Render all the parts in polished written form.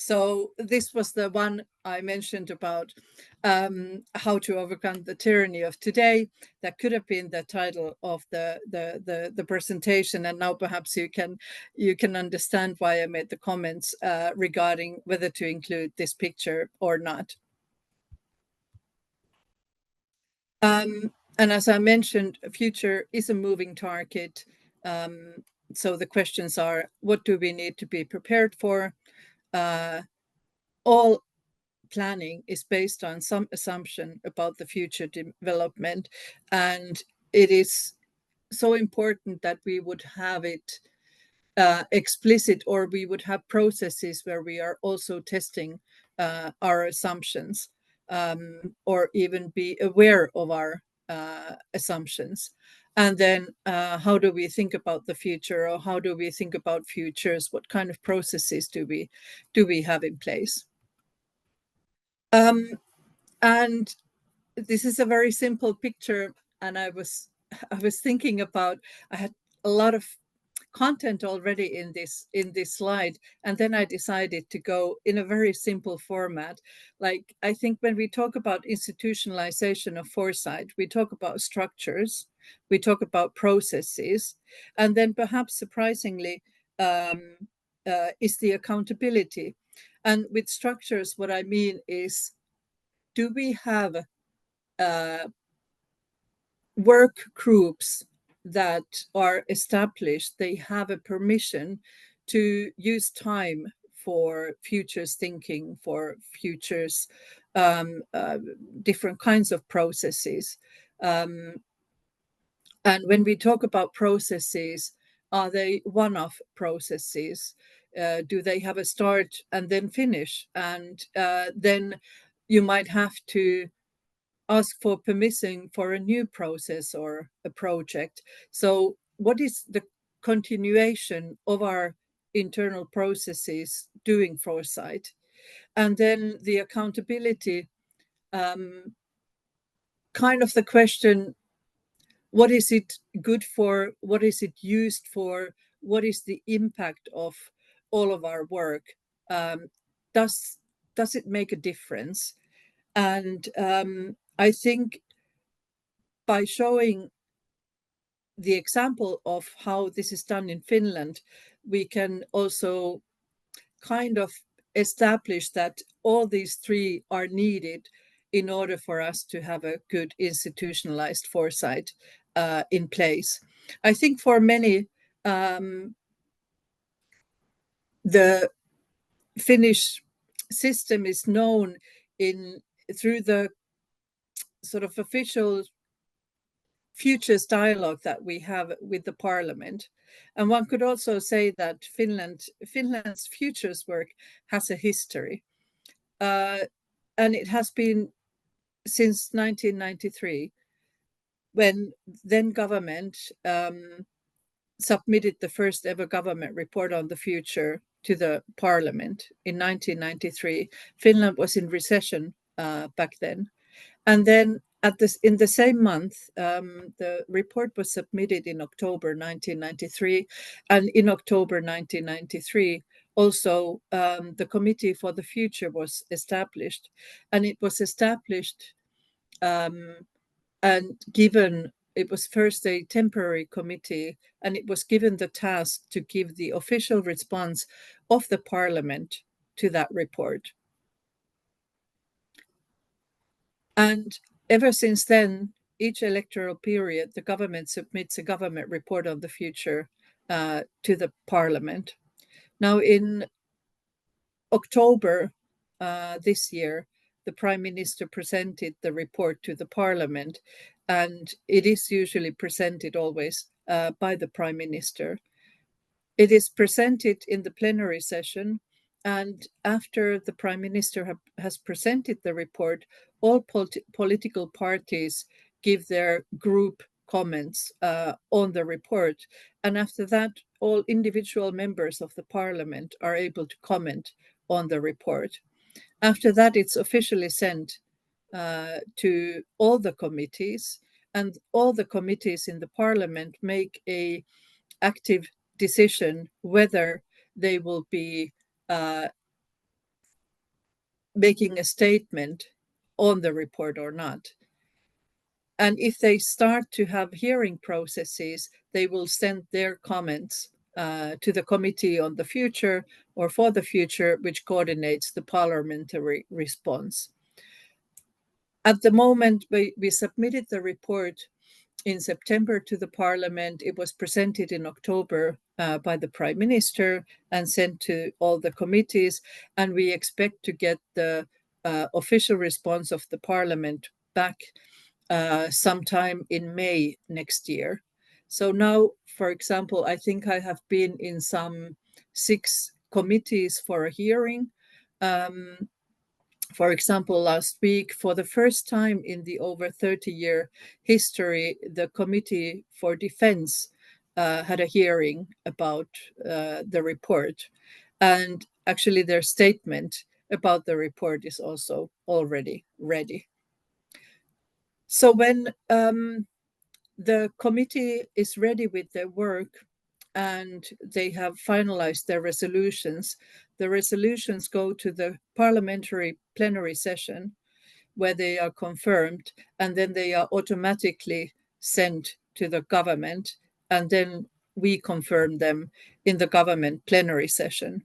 So this was the one I mentioned about how to overcome the tyranny of today. That could have been the title of the presentation, and now perhaps you can understand why I made the comments regarding whether to include this picture or not. And as I mentioned, future is a moving target. So the questions are, what do we need to be prepared for? All planning is based on some assumption about the future development, and it is so important that we would have it explicit, or we would have processes where we are also testing our assumptions, or even be aware of our assumptions. And then how do we think about the future, or how do we think about futures? What kind of processes do we have in place? And this is a very simple picture, and I was thinking about, I had a lot of content already in this slide, and then I decided to go in a very simple format. Like, I think when we talk about institutionalization of foresight, we talk about structures, we talk about processes, and then perhaps surprisingly is the accountability. And with structures, what I mean is, do we have work groups that are established? They have a permission to use time for futures thinking, for futures, different kinds of processes. And when we talk about processes, are they one-off processes? Do they have a start and then finish? And then you might have to ask for permission for a new process or a project. So what is the continuation of our internal processes doing foresight? And then the accountability, kind of the question, what is it good for? What is it used for? What is the impact of all of our work? Does it make a difference? And I think by showing the example of how this is done in Finland, we can also kind of establish that all these three are needed in order for us to have a good institutionalized foresight in place. I think for many, the Finnish system is known through the sort of official futures dialogue that we have with the parliament. And one could also say that Finland's futures work has a history. And it has been since 1993, when then government submitted the first ever government report on the future to the parliament in 1993. Finland was in recession back then. And then in the same month, the report was submitted in October 1993. And in October 1993, also the Committee for the Future was established. And it was established and given, it was first a temporary committee, and it was given the task to give the official response of the parliament to that report. And ever since then, each electoral period, the government submits a government report on the future to the parliament. Now, in October this year, the Prime Minister presented the report to the parliament, and it is usually presented always by the Prime Minister. It is presented in the plenary session, and after the Prime Minister has presented the report, all political parties give their group comments on the report. And after that, all individual members of the parliament are able to comment on the report. After that, it's officially sent to all the committees, and all the committees in the parliament make an active decision whether they will be making a statement on the report or not. And if they start to have hearing processes, they will send their comments to the Committee on the Future or for the Future, which coordinates the parliamentary response. At the moment, we submitted the report in September to the Parliament. It was presented in October by the Prime Minister and sent to all the committees. And we expect to get the official response of the Parliament back sometime in May next year. So now, for example, I think I have been in some 6 committees for a hearing. For example, last week, for the first time in the over 30-year history, the Committee for Defense had a hearing about the report. And actually, their statement about the report is also already ready. So when the committee is ready with their work and they have finalized their resolutions, the resolutions go to the parliamentary plenary session where they are confirmed, and then they are automatically sent to the government, and then we confirm them in the government plenary session.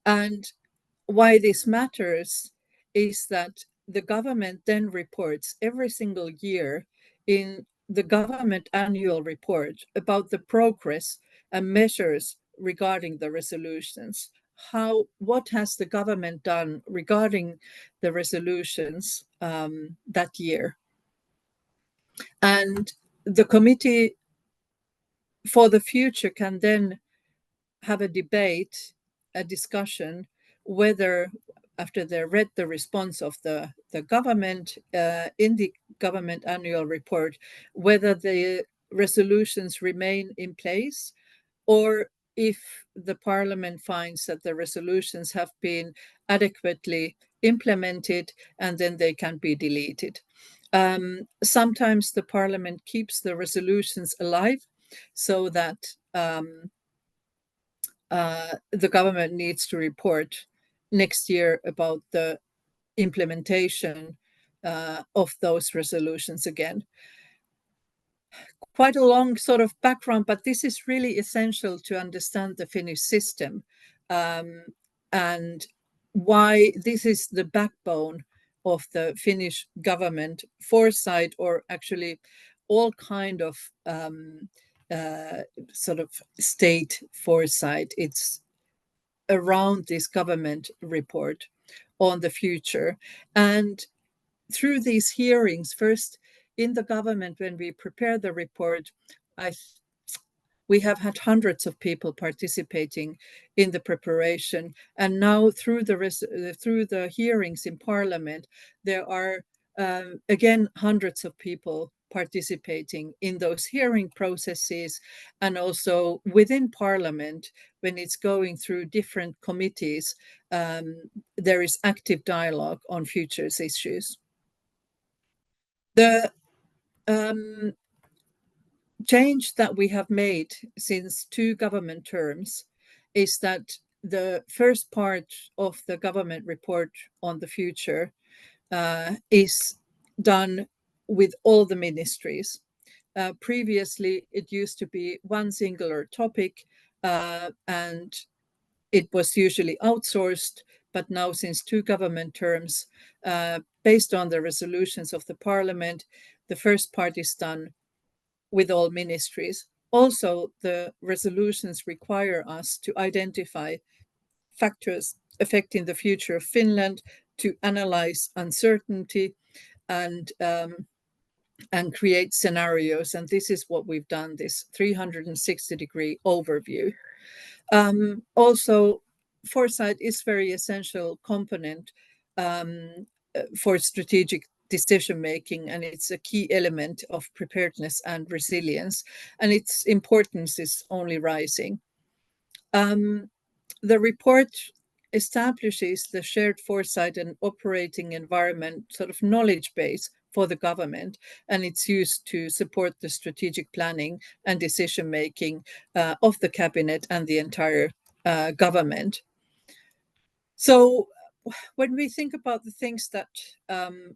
And why this matters is that the government then reports every single year in the government annual report about the progress and measures regarding the resolutions. What has the government done regarding the resolutions that year? And the Committee for the Future can then have a debate, a discussion, whether after they read the response of the government in the government annual report, whether the resolutions remain in place, or if the Parliament finds that the resolutions have been adequately implemented, and then they can be deleted. Sometimes the Parliament keeps the resolutions alive so that the government needs to report next year about the implementation of those resolutions again. Quite a long sort of background, but this is really essential to understand the Finnish system and why this is the backbone of the Finnish government foresight, or actually all kind of sort of state foresight. It's around this government report on the future. And through these hearings, first in the government, when we prepare the report, we have had hundreds of people participating in the preparation. And now through the hearings in Parliament, there are again hundreds of people participating in those hearing processes, and also within Parliament, when it's going through different committees, there is active dialogue on futures issues. The change that we have made since 2 government terms is that the first part of the government report on the future is done with all the ministries. Previously, it used to be one singular topic, and it was usually outsourced. But now, since 2 government terms, based on the resolutions of the Parliament, the first part is done with all ministries. Also, the resolutions require us to identify factors affecting the future of Finland, to analyze uncertainty, and create scenarios. And this is what we've done, this 360-degree overview. Also, foresight is a very essential component for strategic decision-making, and it's a key element of preparedness and resilience, and its importance is only rising. The report establishes the shared foresight and operating environment sort of knowledge base for the government, and it's used to support the strategic planning and decision-making of the cabinet and the entire government. So when we think about the things that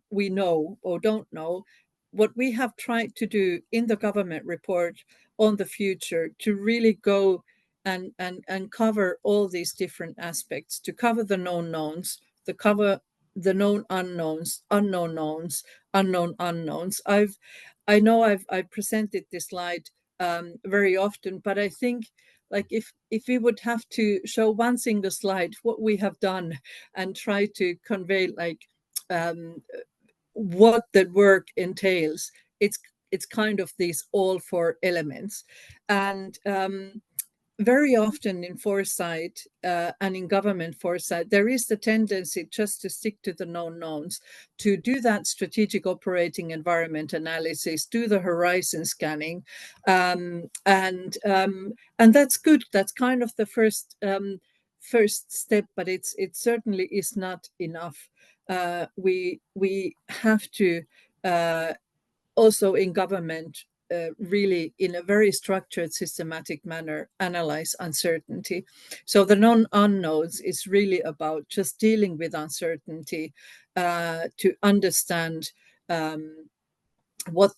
we know or don't know, what we have tried to do in the government report on the future to really go and cover all these different aspects, to cover the known knowns, to cover the known unknowns, unknown knowns, unknown unknowns. I know I've presented this slide very often, but I think like if we would have to show one single slide what we have done and try to convey like um, what the work entails, it's kind of these all four elements. And very often in foresight and in government foresight, there is the tendency just to stick to the known knowns, to do that strategic operating environment analysis, do the horizon scanning, and that's good. That's kind of the first step, but it certainly is not enough. We have to also in government really in a very structured, systematic manner analyze uncertainty. So the non-unknowns is really about just dealing with uncertainty to understand what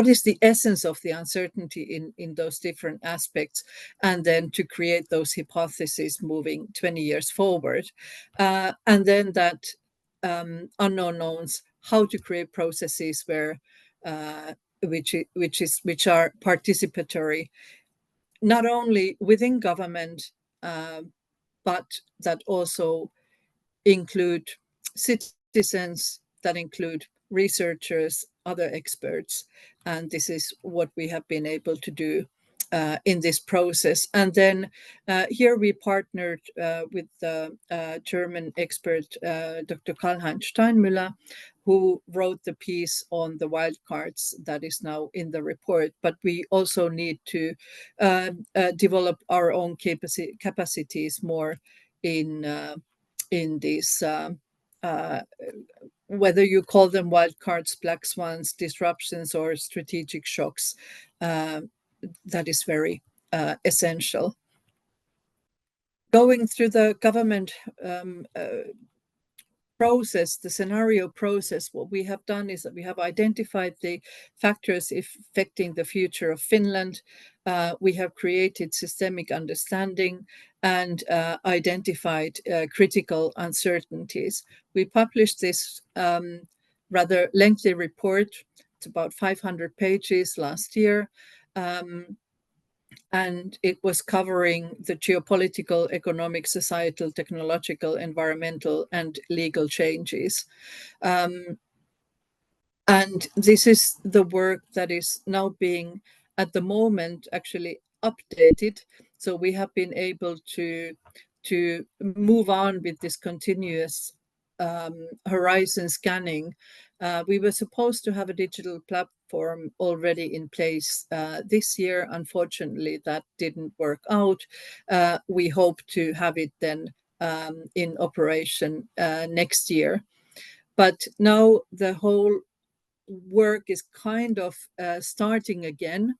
is the essence of the uncertainty in those different aspects, and then to create those hypotheses moving 20 years forward. And then that unknown knowns, how to create processes where which are participatory, not only within government, but that also include citizens, that include researchers, other experts. And this is what we have been able to do in this process. And then here we partnered with the German expert, Dr. Karl-Heinz Steinmüller, who wrote the piece on the wildcards that is now in the report. But we also need to develop our own capacities more in these, whether you call them wildcards, black swans, disruptions, or strategic shocks, that is very essential. Going through the government process, the scenario process, what we have done is that we have identified the factors affecting the future of Finland. We have created systemic understanding and identified critical uncertainties. We published this rather lengthy report. It's about 500 pages last year. And it was covering the geopolitical, economic, societal, technological, environmental, and legal changes. And this is the work that is now being, at the moment, actually updated. So we have been able to move on with this continuous horizon scanning. We were supposed to have a digital platform already in place this year. Unfortunately, that didn't work out. We hope to have it then in operation next year. But now the whole work is kind of starting again,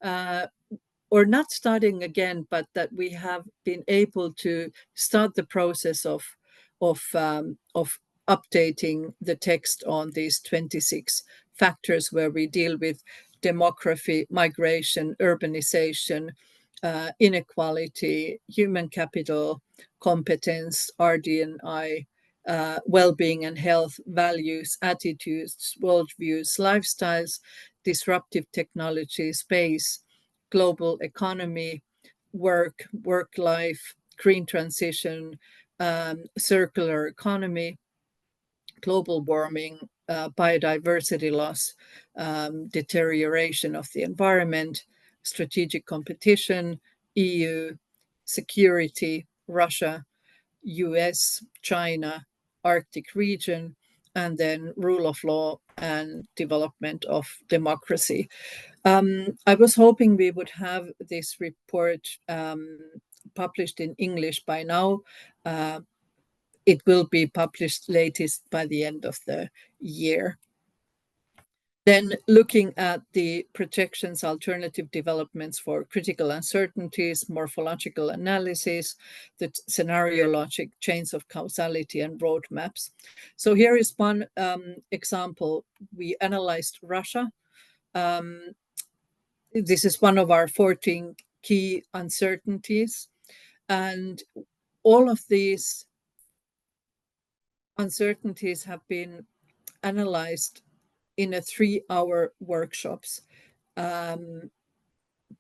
or not starting again, but that we have been able to start the process of updating the text on these 26 factors where we deal with demography, migration, urbanization, inequality, human capital, competence, RD&I, well-being and health, values, attitudes, worldviews, lifestyles, disruptive technology, space, global economy, work life, green transition, circular economy, global warming, biodiversity loss, deterioration of the environment, strategic competition, EU, security, Russia, US, China, Arctic region, and then rule of law and development of democracy. I was hoping we would have this report published in English by now. It will be published latest by the end of the year. Then looking at the projections, alternative developments for critical uncertainties, morphological analysis, the scenario logic, chains of causality, and roadmaps. So here is one example. We analyzed Russia. This is one of our 14 key uncertainties. And all of these uncertainties have been analyzed in a 3-hour workshops.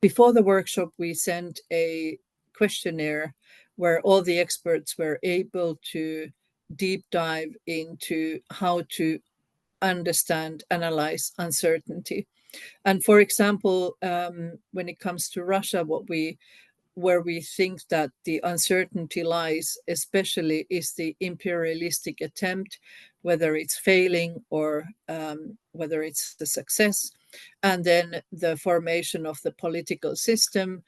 Before the workshop, we sent a questionnaire where all the experts were able to deep dive into how to understand, analyze uncertainty. And for example, when it comes to Russia, where we think that the uncertainty lies, especially is the imperialistic attempt, whether it's failing or whether it's a success, and then the formation of the political system,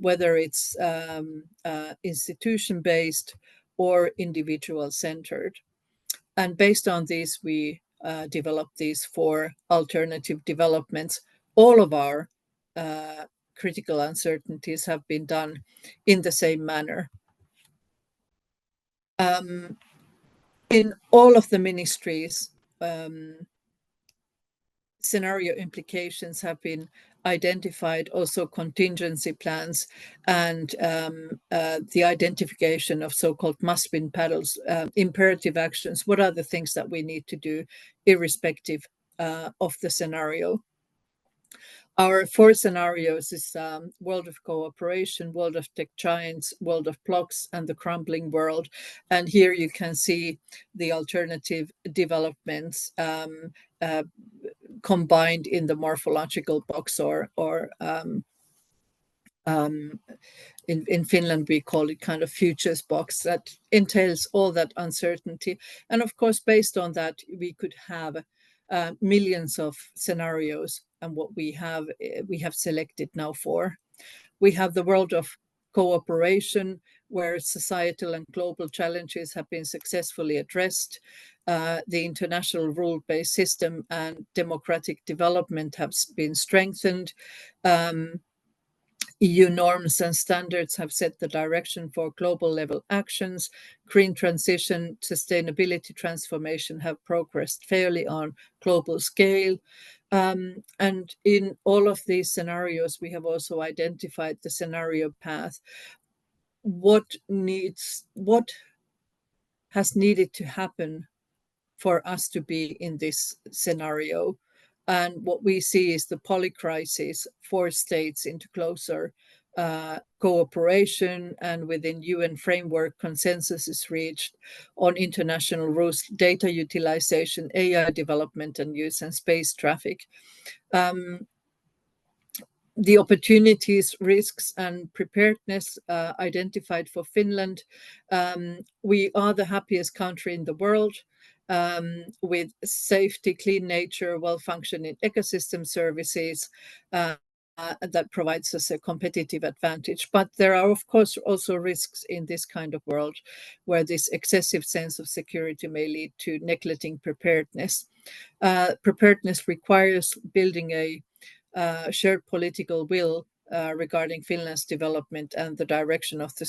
whether it's institution-based or individual-centered. And based on these, we developed these 4 alternative developments. All of our critical uncertainties have been done in the same manner. In all of the ministries, scenario implications have been identified, also contingency plans, and the identification of so-called must-win battles, imperative actions. What are the things that we need to do irrespective of the scenario? Our 4 scenarios is world of cooperation, world of tech giants, world of blocks, and the crumbling world. And here you can see the alternative developments combined in the morphological box, or in Finland we call it kind of futures box, that entails all that uncertainty. And of course, based on that, we could have millions of scenarios, and what we have selected now 4. We have the world of cooperation, where societal and global challenges have been successfully addressed. The international rule-based system and democratic development have been strengthened. EU norms and standards have set the direction for global level actions. Green transition, sustainability transformation have progressed fairly on global scale. And in all of these scenarios, we have also identified the scenario path. What has needed to happen for us to be in this scenario? And what we see is the polycrisis force states into closer cooperation, and within UN framework, consensus is reached on international rules, data utilization, AI development and use, and space traffic. The opportunities, risks, and preparedness identified for Finland. We are the happiest country in the world, with safety, clean nature, well-functioning ecosystem services that provides us a competitive advantage. But there are, of course, also risks in this kind of world, where this excessive sense of security may lead to neglecting preparedness. Preparedness requires building a shared political will regarding Finland's development and the direction of the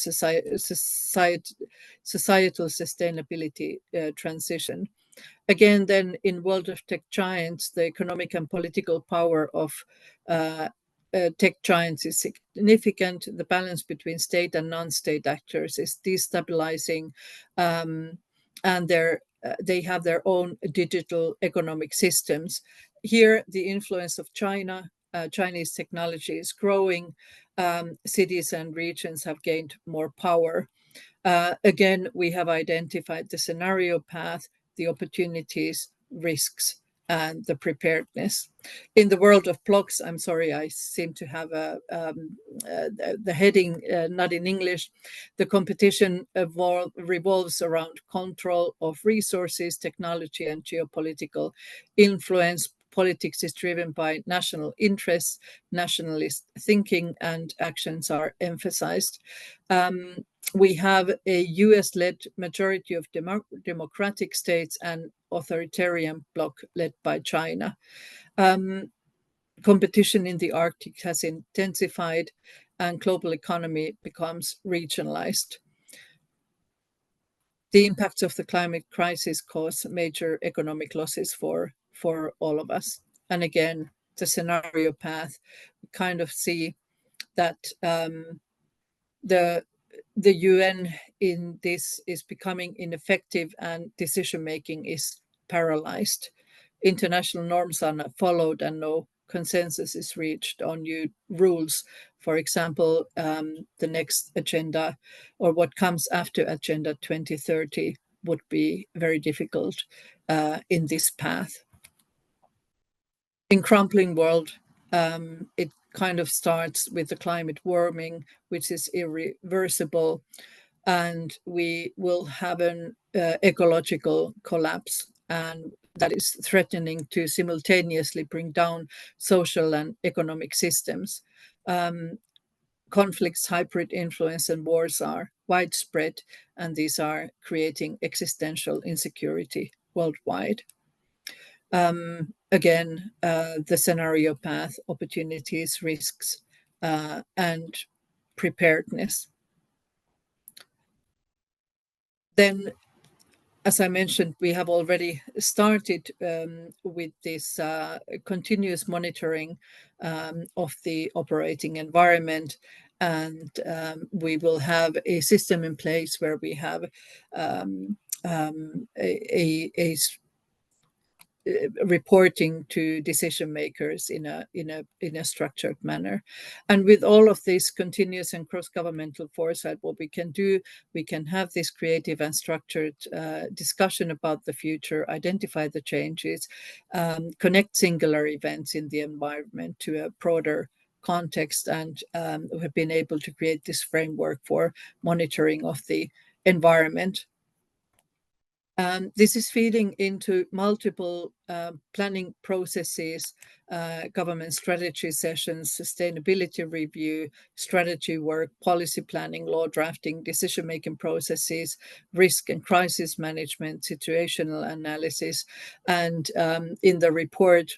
societal sustainability transition. Again, then in world of tech giants, the economic and political power of tech giants is significant. The balance between state and non-state actors is destabilizing, and they have their own digital economic systems. Here, the influence of China, Chinese technology is growing. Cities and regions have gained more power. Again, we have identified the scenario path, the opportunities, risks, and the preparedness. In the world of blocks, I'm sorry, I seem to have the heading not in English. The competition revolves around control of resources, technology, and geopolitical influence. Politics is driven by national interests, nationalist thinking, and actions are emphasized. We have a US-led majority of democratic states and authoritarian bloc led by China. Competition in the Arctic has intensified and global economy becomes regionalized. The impacts of the climate crisis cause major economic losses for all of us. And again, the scenario path, we kind of see that the UN in this is becoming ineffective and decision making is paralyzed. International norms are not followed and no consensus is reached on new rules. For example, the next agenda or what comes after Agenda 2030 would be very difficult in this path. In crumbling world, it kind of starts with the climate warming, which is irreversible, and we will have an ecological collapse, and that is threatening to simultaneously bring down social and economic systems. Conflicts, hybrid influence, and wars are widespread, and these are creating existential insecurity worldwide. Again, the scenario path, opportunities, risks, and preparedness. Then, as I mentioned, we have already started with this continuous monitoring of the operating environment, and we will have a system in place where we have a reporting to decision makers in a structured manner. And with all of this continuous and cross-governmental foresight, what we can do, we can have this creative and structured discussion about the future, identify the changes, connect singular events in the environment to a broader context, and we have been able to create this framework for monitoring of the environment. This is feeding into multiple planning processes, government strategy sessions, sustainability review, strategy work, policy planning, law drafting, decision-making processes, risk and crisis management, situational analysis. And in the report,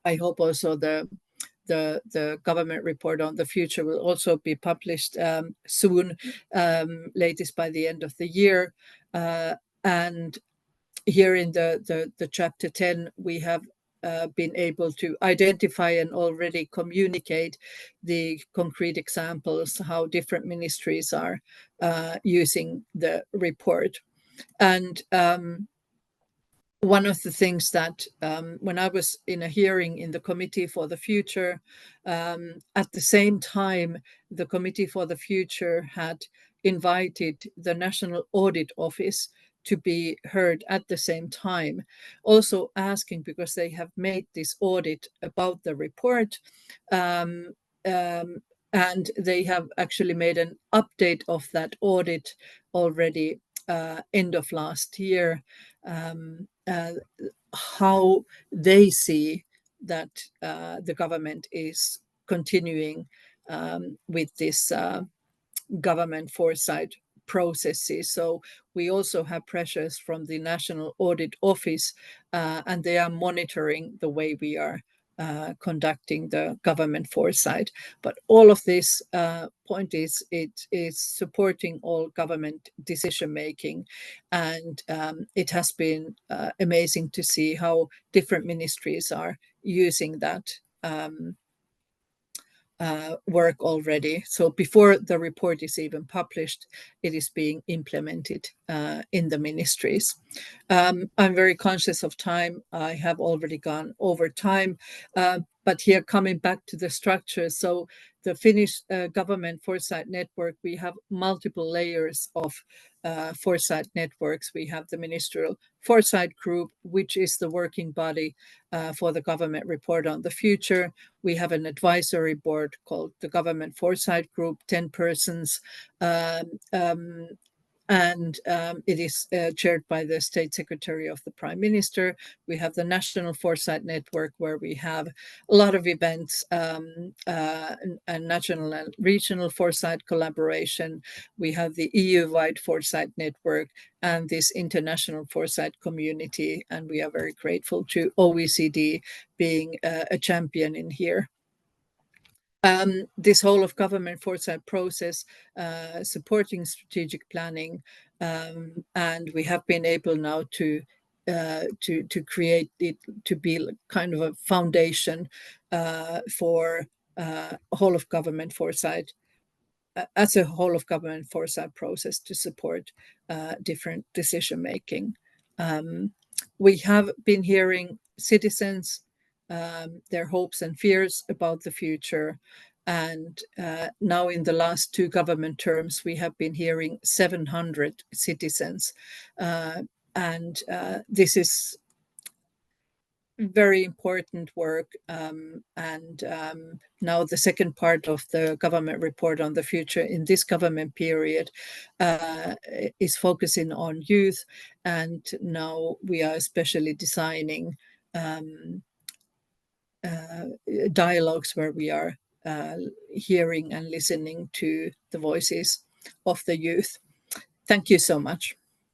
I hope also the government report on the future will also be published soon, latest by the end of the year. And here in the chapter 10, we have been able to identify and already communicate the concrete examples, how different ministries are using the report. And one of the things that when I was in a hearing in the Committee for the Future, at the same time, the Committee for the Future had invited the National Audit Office to be heard at the same time, also asking, because they have made this audit about the report, and they have actually made an update of that audit already end of last year, how they see that the government is continuing with this government foresight processes. So we also have pressures from the National Audit Office, and they are monitoring the way we are conducting the government foresight. But all of this point is it is supporting all government decision making, and it has been amazing to see how different ministries are using that work already. So before the report is even published, it is being implemented in the ministries. I'm very conscious of time. I have already gone over time, but here coming back to the structure. So the Finnish government foresight network, we have multiple layers of foresight networks. We have the Ministerial Foresight Group, which is the working body for the government report on the future. We have an advisory board called the Government Foresight Group, 10 persons. and it is chaired by the State Secretary of the Prime Minister. We have the National Foresight Network, where we have a lot of events and national and regional foresight collaboration. We have the EU-wide Foresight Network and this international foresight community, and we are very grateful to OECD being a champion in here. This whole of government foresight process, supporting strategic planning, and we have been able now to create it to be kind of a foundation for whole of government foresight, as a whole of government foresight process to support different decision making. We have been hearing citizens, their hopes and fears about the future. And now in the last 2 government terms, we have been hearing 700 citizens. And this is very important work. And now the second part of the government report on the future in this government period is focusing on youth. And now we are especially designing dialogues where we are hearing and listening to the voices of the youth. Thank you so much.